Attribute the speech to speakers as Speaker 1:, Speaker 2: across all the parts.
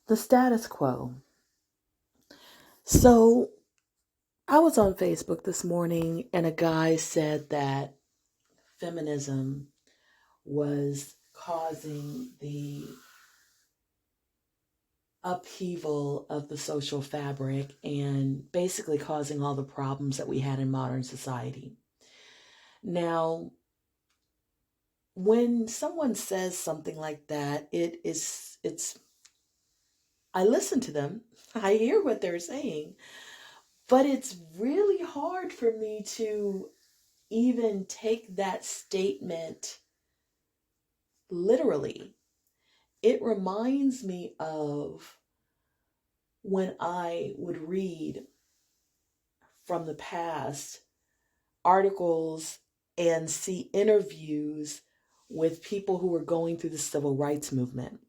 Speaker 1: The status quo. So I was on Facebook this morning and a guy said that feminism was causing the upheaval of the social fabric and basically causing all the problems that we had in modern society. Now, when someone says something like that, I listen to them, I hear what they're saying, but it's really hard for me to even take that statement literally. It reminds me of when I would read from the past articles and see interviews with people who were going through the civil rights movement.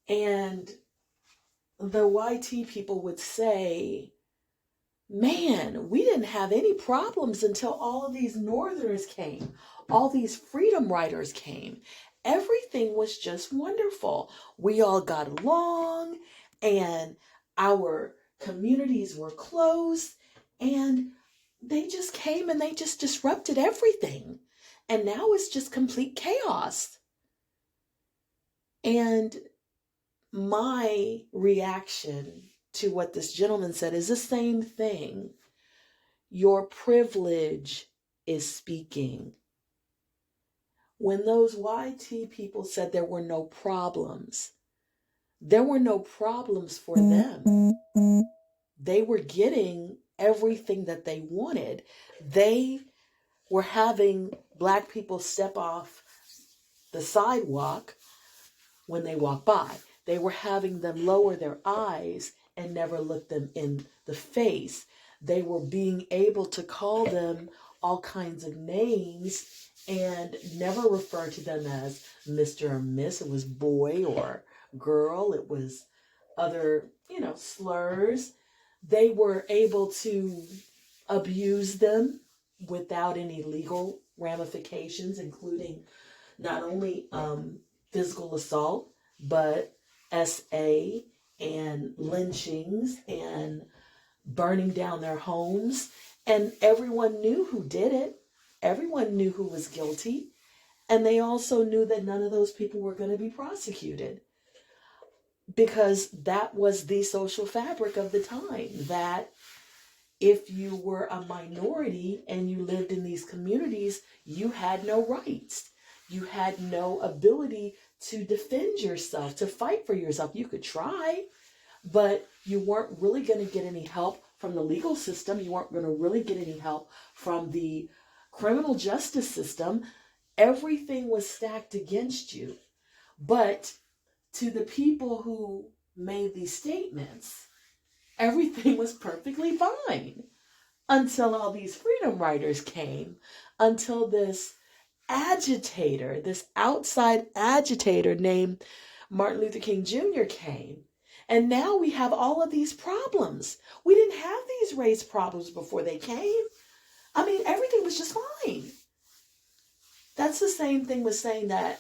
Speaker 1: And the YT people would say, man, we didn't have any problems until all of these Northerners came, all these freedom riders came. Everything was just wonderful. We all got along and our communities were close and they just came and they just disrupted everything. And now it's just complete chaos. And my reaction to what this gentleman said is the same thing. Your privilege is speaking. When those YT people said there were no problems for them. They were getting everything that they wanted. They were having Black people step off the sidewalk when they walk by. They were having them lower their eyes and never look them in the face. They were being able to call them all kinds of names and never refer to them as Mr. or Miss. It was boy or girl. It was other, slurs. They were able to abuse them without any legal ramifications, including not only physical assault, but SA and lynchings and burning down their homes. And everyone knew who did it. Everyone knew who was guilty. And they also knew that none of those people were going to be prosecuted, because that was the social fabric of the time, that if you were a minority and you lived in these communities, you had no rights. You had no ability to defend yourself, to fight for yourself. You could try, but you weren't really going to get any help from the legal system. You weren't going to really get any help from the criminal justice system. Everything was stacked against you. But to the people who made these statements, everything was perfectly fine until all these freedom riders came, until this outside agitator named Martin Luther King Jr. came. And now we have all of these problems. We didn't have these race problems before they came. I mean, everything was just fine. That's the same thing with saying that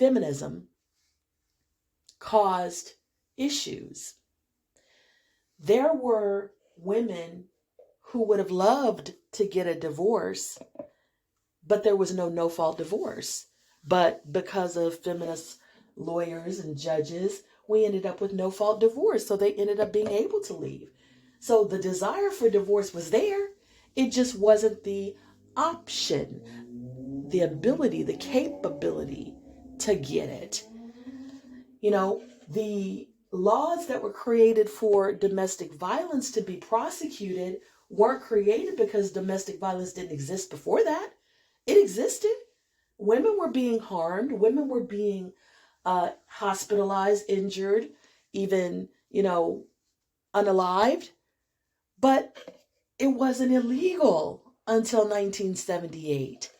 Speaker 1: feminism caused issues. There were women who would have loved to get a divorce, but there was no-fault divorce. But because of feminist lawyers and judges, we ended up with no-fault divorce. So they ended up being able to leave. So the desire for divorce was there. It just wasn't the option, the ability, the capability to get it. The laws that were created for domestic violence to be prosecuted weren't created because domestic violence didn't exist before that. It existed. Women were being harmed. Women were being hospitalized, injured, even, unalived. But it wasn't illegal until 1978.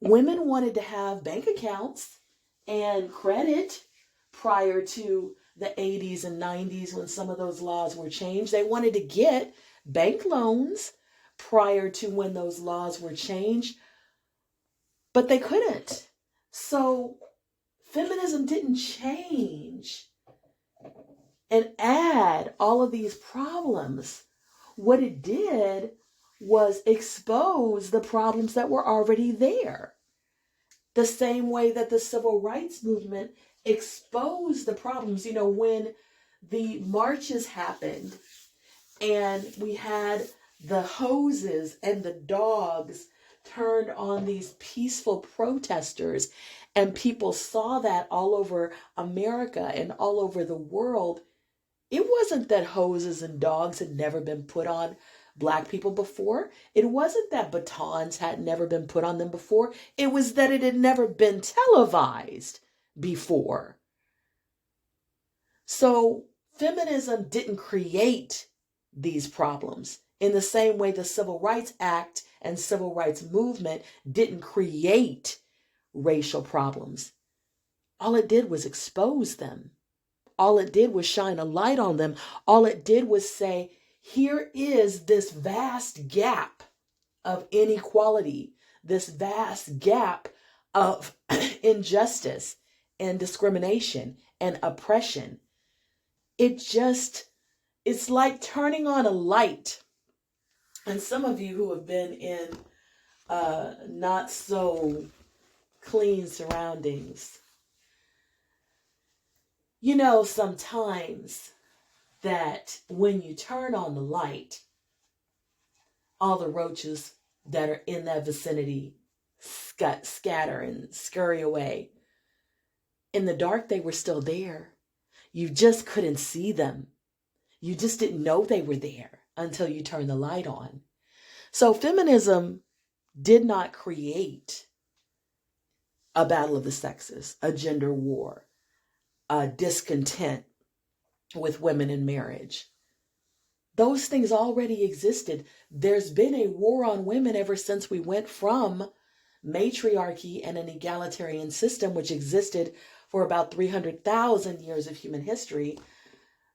Speaker 1: Women wanted to have bank accounts and credit prior to the 80s and 90s when some of those laws were changed. They wanted to get bank loans prior to when those laws were changed, but they couldn't. So feminism didn't change and add all of these problems, what it did was expose the problems that were already there. The same way that the civil rights movement exposed the problems. When the marches happened and we had the hoses and the dogs turned on these peaceful protesters, and people saw that all over America and all over the world. It wasn't that hoses and dogs had never been put on Black people before. It wasn't that batons had never been put on them before. It was that it had never been televised before. So feminism didn't create these problems in the same way the Civil Rights Act and Civil Rights Movement didn't create racial problems. All it did was expose them. All it did was shine a light on them. All it did was say, here is this vast gap of inequality, this vast gap of injustice and discrimination and oppression. It's like turning on a light. And some of you who have been in not so clean surroundings, sometimes that when you turn on the light, all the roaches that are in that vicinity scatter and scurry away. In the dark, they were still there. You just couldn't see them. You just didn't know they were there until you turned the light on. So feminism did not create a battle of the sexes, a gender war, a discontent with women in marriage. Those things already existed. There's been a war on women ever since we went from matriarchy and an egalitarian system, which existed for about 300,000 years of human history,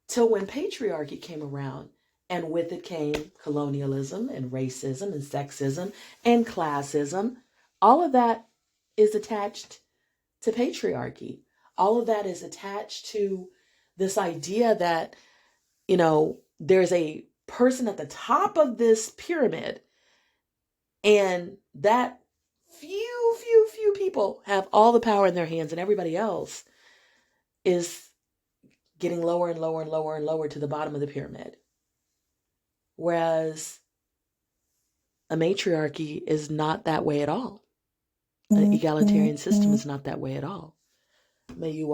Speaker 1: till when patriarchy came around. And with it came colonialism and racism and sexism and classism. All of that is attached to patriarchy. All of that is attached to this idea that, there's a person at the top of this pyramid, and that few people have all the power in their hands, and everybody else is getting lower and lower and lower and lower to the bottom of the pyramid. Whereas a matriarchy is not that way at all. An egalitarian system is not that way at all. May you